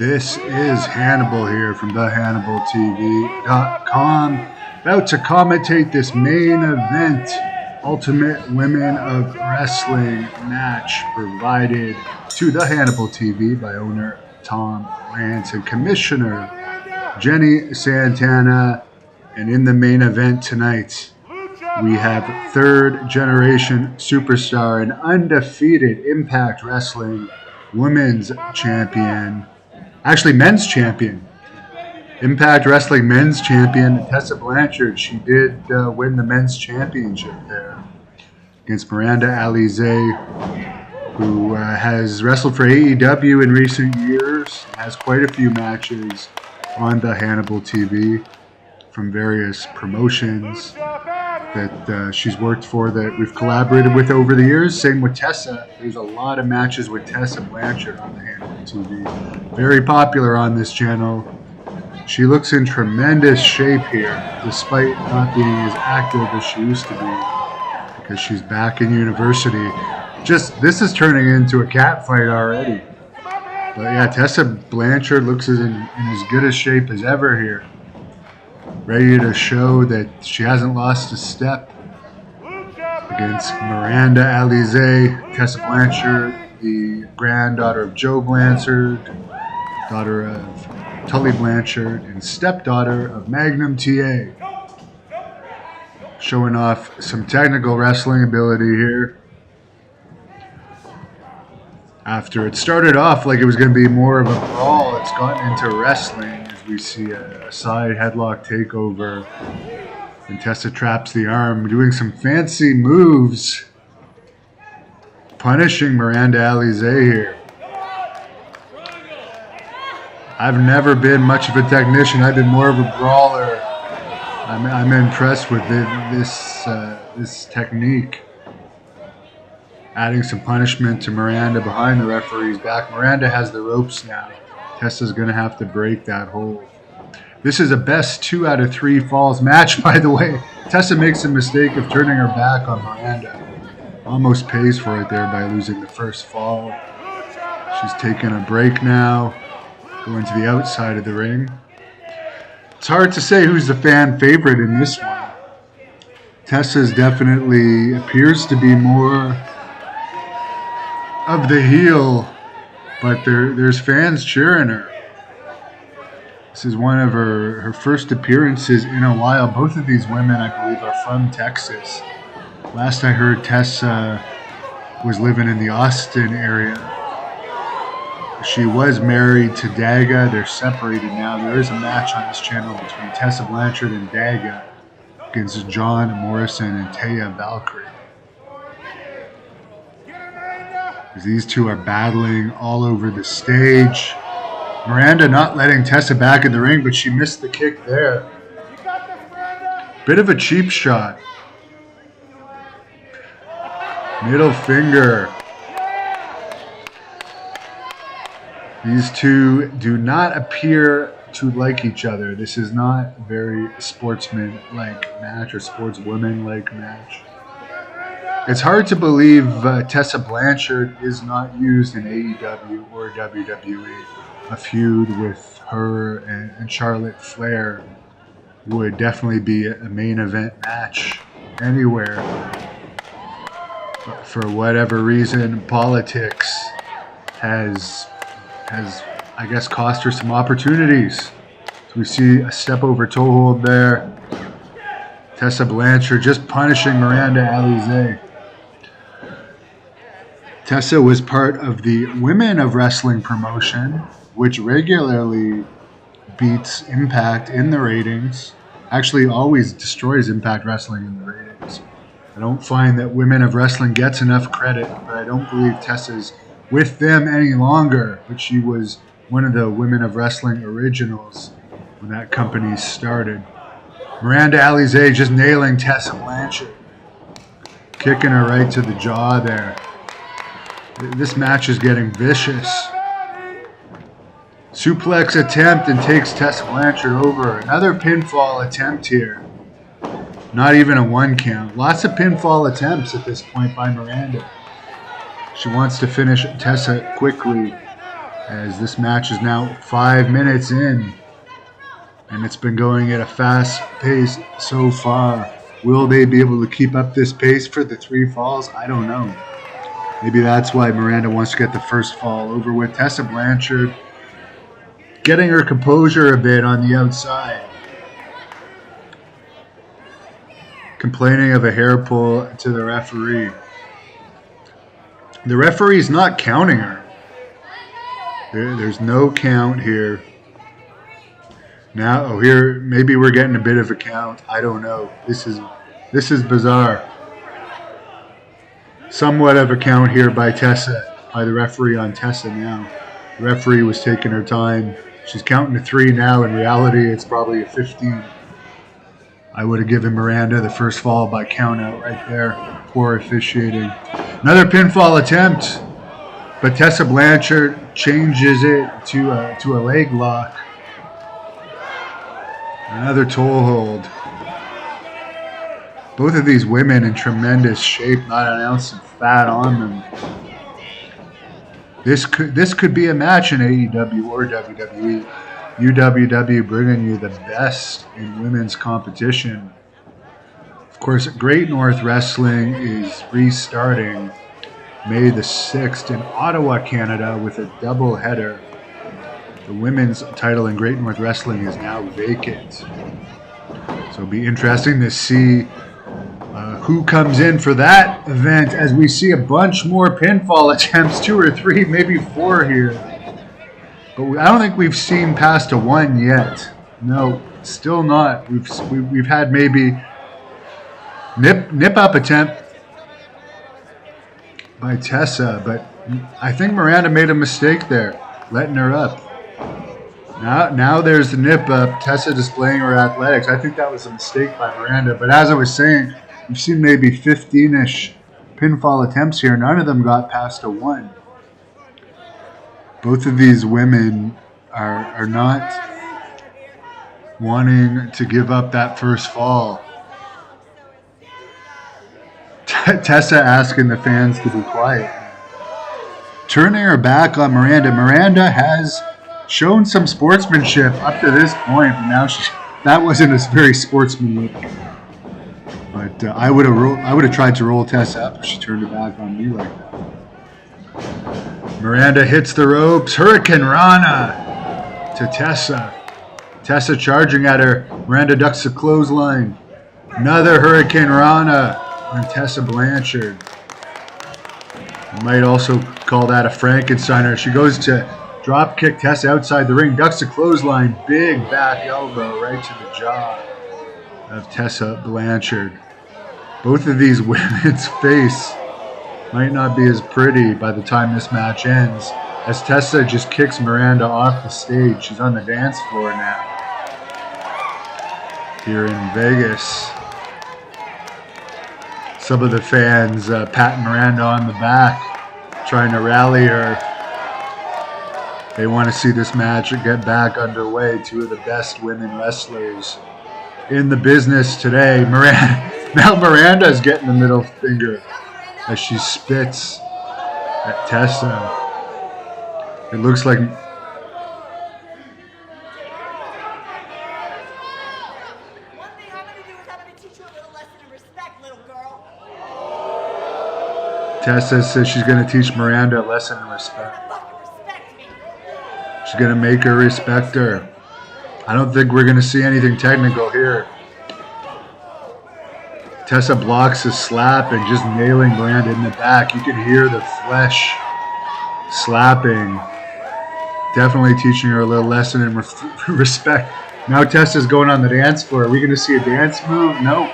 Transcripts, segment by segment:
This is Hannibal here from thehannibaltv.com, about to commentate this main event, Ultimate Women of Wrestling match provided to the Hannibal TV by owner Tom Rance and Commissioner Jenny Santana. And in the main event tonight, we have third generation superstar and undefeated Impact Wrestling Women's Champion. Actually, men's champion. Impact Wrestling men's champion, Tessa Blanchard. She did win the men's championship there against Miranda Alize, who has wrestled for AEW in recent years, has quite a few matches on the Hannibal TV from various promotions that she's worked for that we've collaborated with over the years. Same with Tessa. There's a lot of matches with Tessa Blanchard on the Hannibal TV. Very popular on this channel. She looks in tremendous shape here, despite not being as active as she used to be, because she's back in university. This is turning into a cat fight already. But yeah, Tessa Blanchard looks in as good a shape as ever here. Ready to show that she hasn't lost a step against Miranda Alize. Tessa Blanchard, the granddaughter of Joe Blanchard, daughter of Tully Blanchard, and stepdaughter of Magnum TA. Showing off some technical wrestling ability here. After it started off like it was going to be more of a brawl, it's gotten into wrestling. We see a side headlock takeover, and Tessa traps the arm, doing some fancy moves, punishing Miranda Alize here. I've never been much of a technician. I've been more of a brawler. I'm impressed with this technique. Adding some punishment to Miranda behind the referee's back. Miranda has the ropes now. Tessa's going to have to break that hold. This is a best 2 out of 3 falls match, by the way. Tessa makes a mistake of turning her back on Miranda. Almost pays for it there by losing the first fall. She's taking a break now, going to the outside of the ring. It's hard to say who's the fan favorite in this one. Tessa's definitely appears to be more of the heel, but there's fans cheering her. This is one of her first appearances in a while. Both of these women, I believe, are from Texas. Last I heard, Tessa was living in the Austin area. She was married to Daga. They're separated now. There is a match on this channel between Tessa Blanchard and Daga against John Morrison and Taya Valkyrie. These two are battling all over the stage. Miranda not letting Tessa back in the ring, but she missed the kick there. Bit of a cheap shot. Middle finger. These two do not appear to like each other. This is not a very sportsman-like match or sportswoman-like match. It's hard to believe Tessa Blanchard is not used in AEW or WWE. A feud with her and Charlotte Flair would definitely be a main event match anywhere. But for whatever reason, politics has I guess cost her some opportunities. So we see a step over toe hold there. Tessa Blanchard just punishing Miranda Alize. Tessa was part of the Women of Wrestling promotion, which regularly beats Impact in the ratings. Actually, always destroys Impact Wrestling in the ratings. I don't find that Women of Wrestling gets enough credit, but I don't believe Tessa's with them any longer. But she was one of the Women of Wrestling originals when that company started. Miranda Alize just nailing Tessa Blanchard. Kicking her right to the jaw there. This match is getting vicious. Suplex attempt and takes Tessa Blanchard over. Another pinfall attempt here. Not even a 1 count. Lots of pinfall attempts at this point by Miranda. She wants to finish Tessa quickly as this match is now 5 minutes in, and it's been going at a fast pace so far. Will they be able to keep up this pace for the 3 falls? I don't know. Maybe that's why Miranda wants to get the first fall over with. Tessa Blanchard getting her composure a bit on the outside. Complaining of a hair pull to the referee. The referee's not counting her. There's no count here. Now, here, maybe we're getting a bit of a count. I don't know. This is bizarre. Somewhat of a count here by Tessa, by the referee on Tessa now. The referee was taking her time. She's counting to 3 now. In reality, it's probably a 15. I would have given Miranda the first fall by count out right there. Poor officiating. Another pinfall attempt, but Tessa Blanchard changes it to a leg lock. Another toe hold. Both of these women in tremendous shape, not an ounce of fat on them. This could be a match in AEW or WWE. UWW bringing you the best in women's competition. Of course, Great North Wrestling is restarting May the 6th in Ottawa, Canada with a double header. The women's title in Great North Wrestling is now vacant. So it'll be interesting to see who comes in for that event, as we see a bunch more pinfall attempts, 2 or 3, maybe 4 here. But I don't think we've seen past a 1 yet. No, still not. We've had maybe nip up attempt by Tessa, but I think Miranda made a mistake there, letting her up. Now there's the nip up. Tessa displaying her athletics. I think that was a mistake by Miranda. But as I was saying, we've seen maybe 15-ish pinfall attempts here. None of them got past a 1. Both of these women are not wanting to give up that first fall. Tessa asking the fans to be quiet. Turning her back on Miranda. Miranda has shown some sportsmanship up to this point, but now that wasn't a very sportsmanlike. But I would have tried to roll Tessa up if she turned her back on me like that. Miranda hits the ropes. Hurricane Rana to Tessa. Tessa charging at her. Miranda ducks the clothesline. Another Hurricane Rana on Tessa Blanchard. You might also call that a Frankensteiner. She goes to drop kick Tessa outside the ring. Ducks the clothesline. Big back elbow right to the jaw of Tessa Blanchard. Both of these women's face might not be as pretty by the time this match ends, as Tessa just kicks Miranda off the stage. She's on the dance floor now here in Vegas. Some of the fans patting Miranda on the back, trying to rally her. They want to see this match get back underway. 2 of the best women wrestlers in the business today. Miranda's getting the middle finger as she spits at Tessa. It looks like Tessa says she's going to teach Miranda a lesson in respect. She's going to make her respect her. I don't think we're going to see anything technical here. Tessa blocks a slap and just nailing Miranda in the back. You can hear the flesh slapping. Definitely teaching her a little lesson in respect. Now Tessa's going on the dance floor. Are we going to see a dance move? No.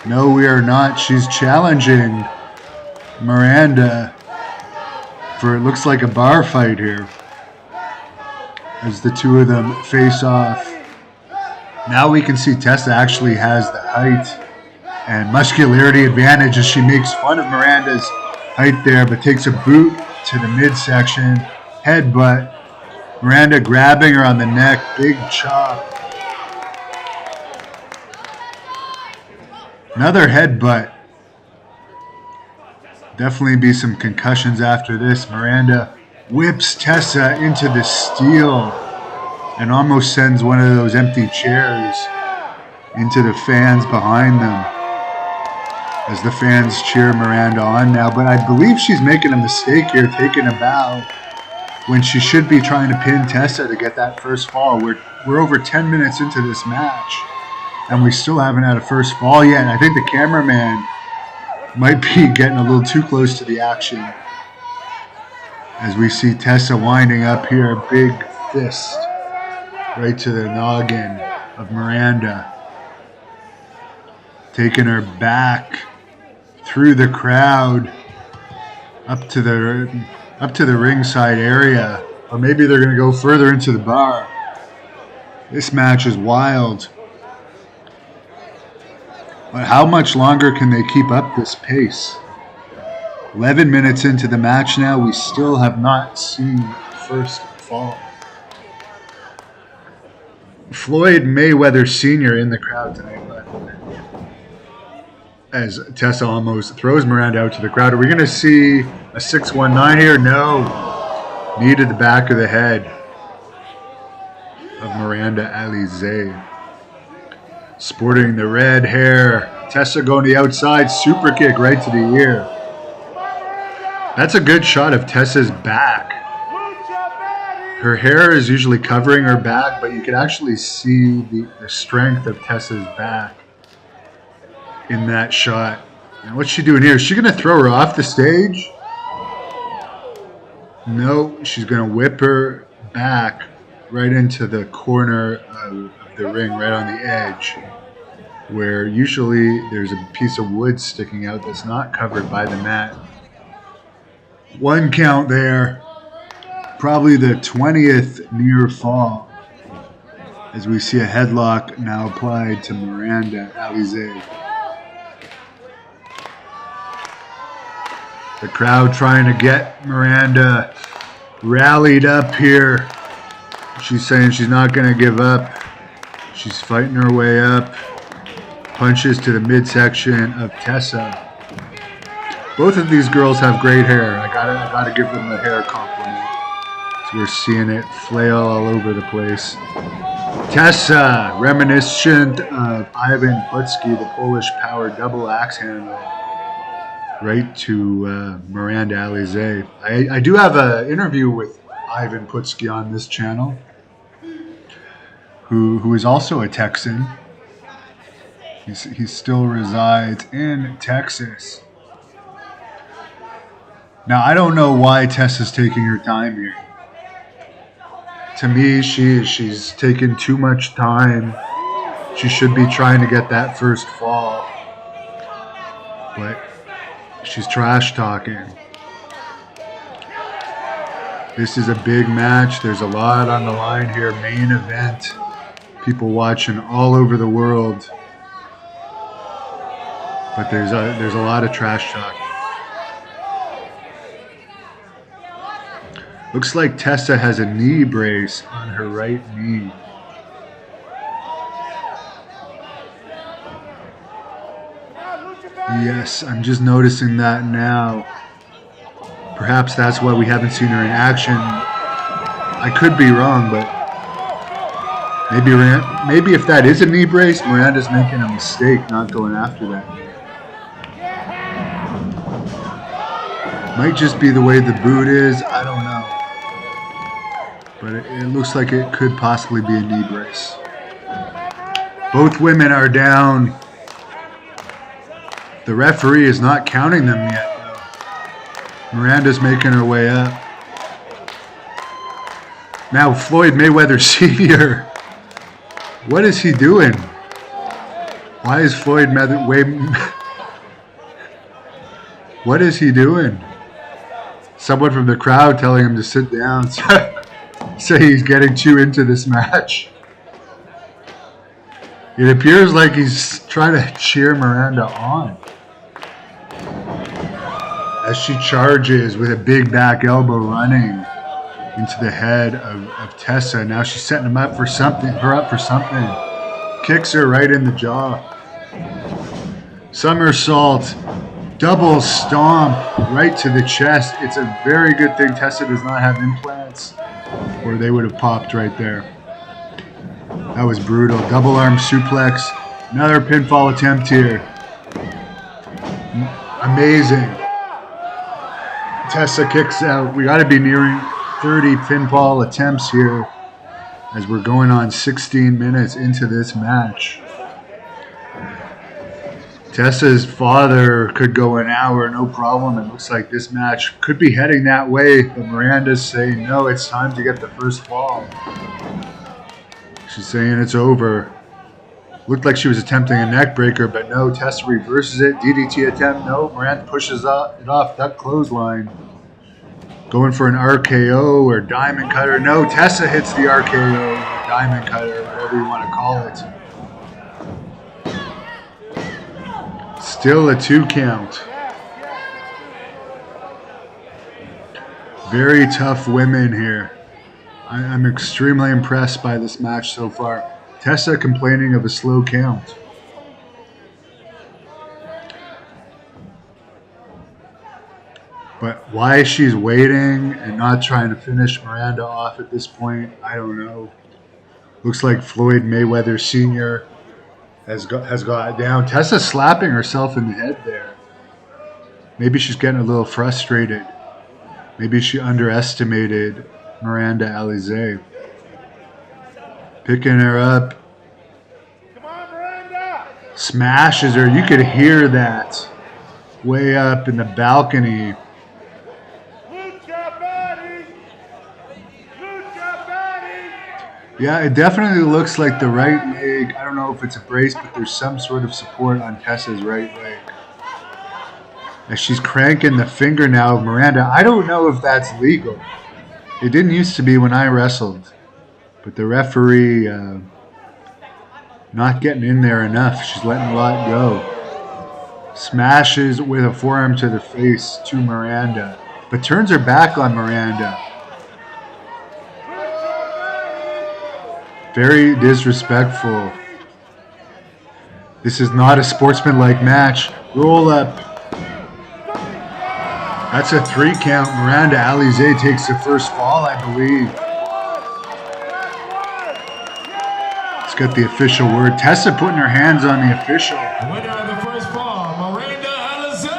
No, we are not. She's challenging Miranda for, it looks like, a bar fight here, as the 2 of them face off. Now we can see Tessa actually has the height and muscularity advantage as she makes fun of Miranda's height there, but takes a boot to the midsection. Headbutt. Miranda grabbing her on the neck. Big chop. Another headbutt. Definitely be some concussions after this. Miranda whips Tessa into the steel and almost sends one of those empty chairs into the fans behind them as the fans cheer Miranda on now. But I believe she's making a mistake here, taking a bow when she should be trying to pin Tessa to get that first fall. We're over 10 minutes into this match, and we still haven't had a first fall yet. And I think the cameraman might be getting a little too close to the action as we see Tessa winding up here, a big fist right to the noggin of Miranda, taking her back through the crowd up to the ringside area, or maybe they're going to go further into the bar. This match is wild. But how much longer can they keep up this pace? 11 minutes into the match now, we still have not seen first fall. Floyd Mayweather Sr. in the crowd tonight, but as Tessa almost throws Miranda out to the crowd. Are we going to see a 619 here? No. Knee to the back of the head of Miranda Alize. Sporting the red hair. Tessa going to the outside. Super kick right to the ear. That's a good shot of Tessa's back. Her hair is usually covering her back, but you can actually see the strength of Tessa's back in that shot. And what's she doing here? Is she going to throw her off the stage? No, she's going to whip her back right into the corner of the ring, right on the edge, where usually there's a piece of wood sticking out that's not covered by the mat. One count there. Probably the 20th near fall, as we see a headlock now applied to Miranda Alize. The crowd trying to get Miranda rallied up here. She's saying she's not going to give up. She's fighting her way up. Punches to the midsection of Tessa. Both of these girls have great hair. I gotta give them a hair compliment. So we're seeing it flail all over the place. Tessa, reminiscent of Ivan Putski, the Polish power double axe handle, right to Miranda Alize. I do have an interview with Ivan Putski on this channel, who is also a Texan. He still resides in Texas. Now, I don't know why Tessa's taking her time here. To me, she's taking too much time. She should be trying to get that first fall. But she's trash talking. This is a big match. There's a lot on the line here. Main event. People watching all over the world. But there's a lot of trash talking. Looks like Tessa has a knee brace on her right knee. Yes, I'm just noticing that now. Perhaps that's why we haven't seen her in action. I could be wrong, but maybe if that is a knee brace, Miranda's making a mistake not going after that. Might just be the way the boot is. I don't know. But it looks like it could possibly be a knee brace. Both women are down. The referee is not counting them yet, though. Miranda's making her way up. Now Floyd Mayweather Sr. What is he doing? Why is Floyd Mayweather... What is he doing? Someone from the crowd telling him to sit down. Say he's getting too into this match. It appears like he's trying to cheer Miranda on as she charges with a big back elbow running into the head of Tessa. Now she's setting him up for something. Kicks her right in the jaw. Somersault Double stomp right to the chest. It's a very good thing Tessa does not have implants, or they would have popped right there. That was brutal. Double arm suplex. Another pinfall attempt here. Amazing. Tessa kicks out. We got to be nearing 30 pinfall attempts here as we're going on 16 minutes into this match. Tessa's father could go an hour, no problem. It looks like this match could be heading that way, but Miranda's saying, no, it's time to get the first fall. She's saying it's over. Looked like she was attempting a neck breaker, but no, Tessa reverses it. DDT attempt, no. Miranda pushes it off, duck clothesline. Going for an RKO or diamond cutter. No, Tessa hits the RKO, or diamond cutter, whatever you want to call it. Still a 2 count. Very tough women here. I'm extremely impressed by this match so far. Tessa complaining of a slow count. But why she's waiting and not trying to finish Miranda off at this point, I don't know. Looks like Floyd Mayweather Sr. has got it down. Tessa slapping herself in the head there. Maybe she's getting a little frustrated. Maybe she underestimated Miranda Alize. Picking her up. Come on, Miranda! Smashes her. You could hear that way up in the balcony. Yeah, it definitely looks like the right leg. I don't know if it's a brace, but there's some sort of support on Tessa's right leg. As she's cranking the finger now of Miranda. I don't know if that's legal. It didn't used to be when I wrestled. But the referee not getting in there enough. She's letting a lot go. Smashes with a forearm to the face to Miranda. But turns her back on Miranda. Very disrespectful. This is not a sportsmanlike match. Roll up. That's a 3 count. Miranda Alize takes the first fall, I believe. Let's get the official word. Tessa putting her hands on the official. Winner of the first fall, Miranda Alize.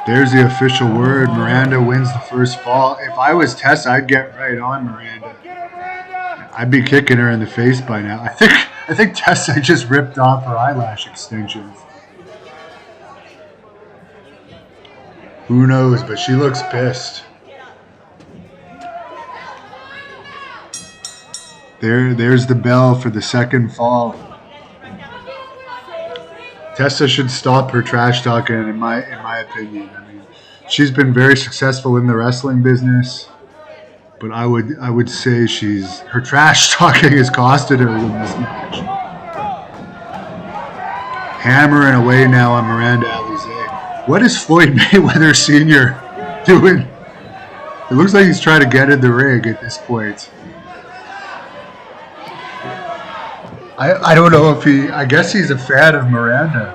There's the official word. Miranda wins the first fall. If I was Tessa, I'd get right on Miranda. I'd be kicking her in the face by now. I think Tessa just ripped off her eyelash extensions. Who knows, but she looks pissed. There's the bell for the second fall. Tessa should stop her trash talking, in my opinion. I mean, she's been very successful in the wrestling business, but I would say her trash talking has costed her in this match. Hammering away now on Miranda Alize. What is Floyd Mayweather Sr. doing? It looks like he's trying to get in the ring at this point. I don't know if I guess he's a fan of Miranda.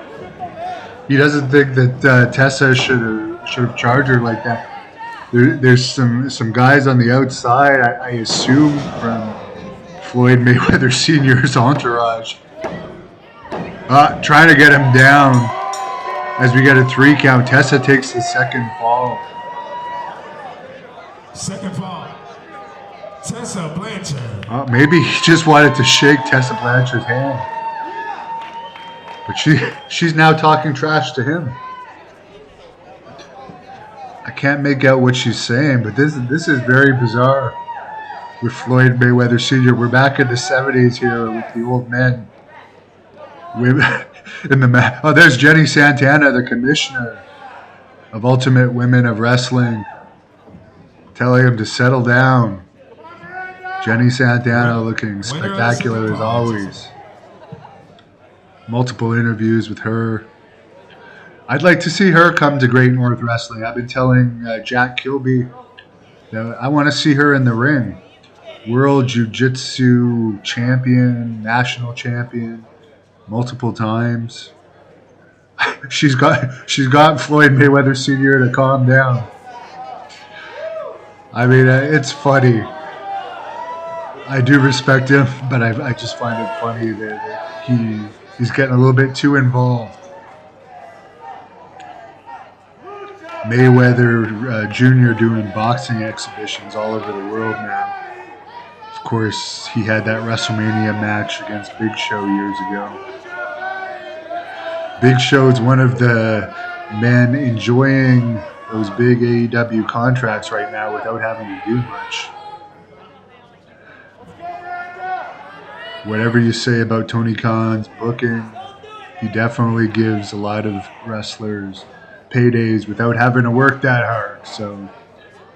He doesn't think that Tessa should have charged her like that. There's some guys on the outside, I assume, from Floyd Mayweather Sr.'s entourage. Trying to get him down as we get a 3 count. Tessa takes the second fall. Second fall, Tessa Blanchard. Maybe he just wanted to shake Tessa Blanchard's hand. But she's now talking trash to him. I can't make out what she's saying, but this is very bizarre with Floyd Mayweather Sr. We're back in the 70s here with the old men. There's Jenny Santana, the commissioner of Ultimate Women of Wrestling, telling him to settle down. Jenny Santana looking spectacular as always. Multiple interviews with her. I'd like to see her come to Great North Wrestling. I've been telling Jack Kilby that I want to see her in the ring. World Jiu-Jitsu champion, national champion, multiple times. she's got Floyd Mayweather Sr. to calm down. I mean, it's funny. I do respect him, but I just find it funny that he's getting a little bit too involved. Mayweather Jr. doing boxing exhibitions all over the world now. Of course, he had that WrestleMania match against Big Show years ago. Big Show is one of the men enjoying those big AEW contracts right now without having to do much. Whatever you say about Tony Khan's booking, he definitely gives a lot of wrestlers paydays without having to work that hard. So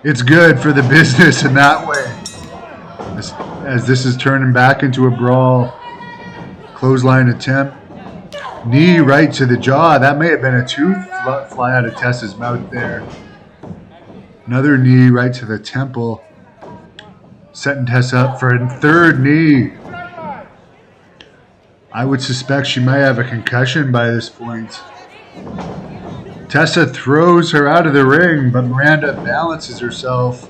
it's good for the business in that way. As this is turning back into a brawl, clothesline attempt. Knee right to the jaw. That may have been a tooth fly out of Tessa's mouth there. Another knee right to the temple. Setting Tessa up for a third knee. I would suspect she might have a concussion by this point. Tessa throws her out of the ring, but Miranda balances herself.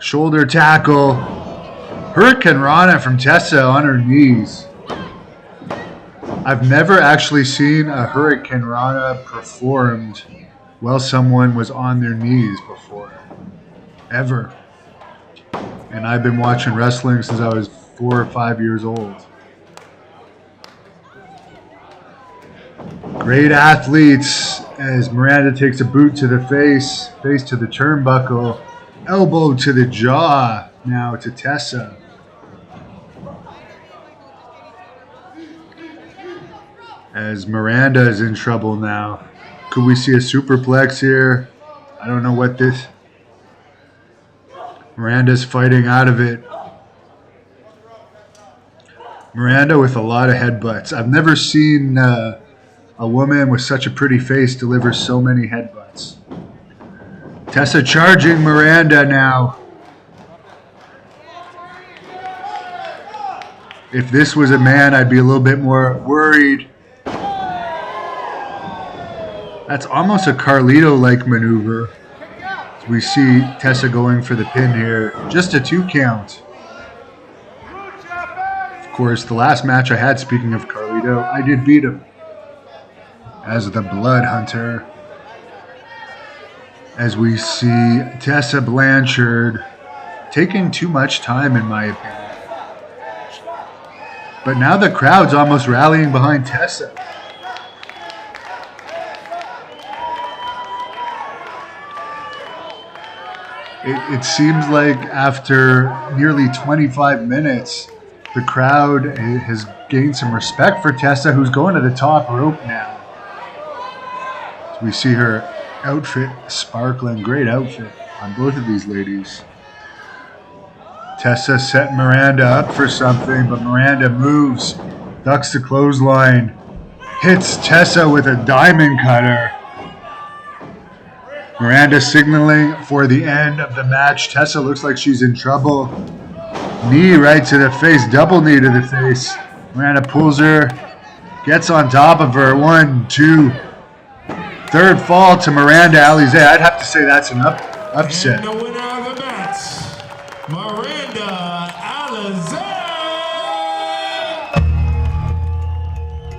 Shoulder tackle. Hurricane Rana from Tessa on her knees. I've never actually seen a Hurricane Rana performed while someone was on their knees before. Ever. And I've been watching wrestling since I was 4 or 5 years old. Great athletes as Miranda takes a boot to the face to the turnbuckle, elbow to the jaw now to Tessa. As Miranda is in trouble now. Could we see a superplex here? I don't know what this... Miranda's fighting out of it. Miranda with a lot of headbutts. I've never seen a woman with such a pretty face deliver so many headbutts. Tessa charging Miranda now. If this was a man, I'd be a little bit more worried. That's almost a Carlito-like maneuver. We see Tessa going for the pin here. Just a 2 count. Of course, the last match I had, speaking of Carlito, I did beat him as the Blood Hunter. As we see Tessa Blanchard taking too much time, in my opinion. But now the crowd's almost rallying behind Tessa. It seems like after nearly 25 minutes, the crowd has gained some respect for Tessa, who's going to the top rope now. So we see her outfit sparkling. Great outfit on both of these ladies. Tessa set Miranda up for something, but Miranda moves, ducks the clothesline, hits Tessa with a diamond cutter. Miranda signaling for the end of the match. Tessa looks like she's in trouble. Knee right to the face, double knee to the face. Miranda pulls her, gets on top of her. 1, 2. Third fall to Miranda Alize. I'd have to say that's an upset. And the winner of the match, Miranda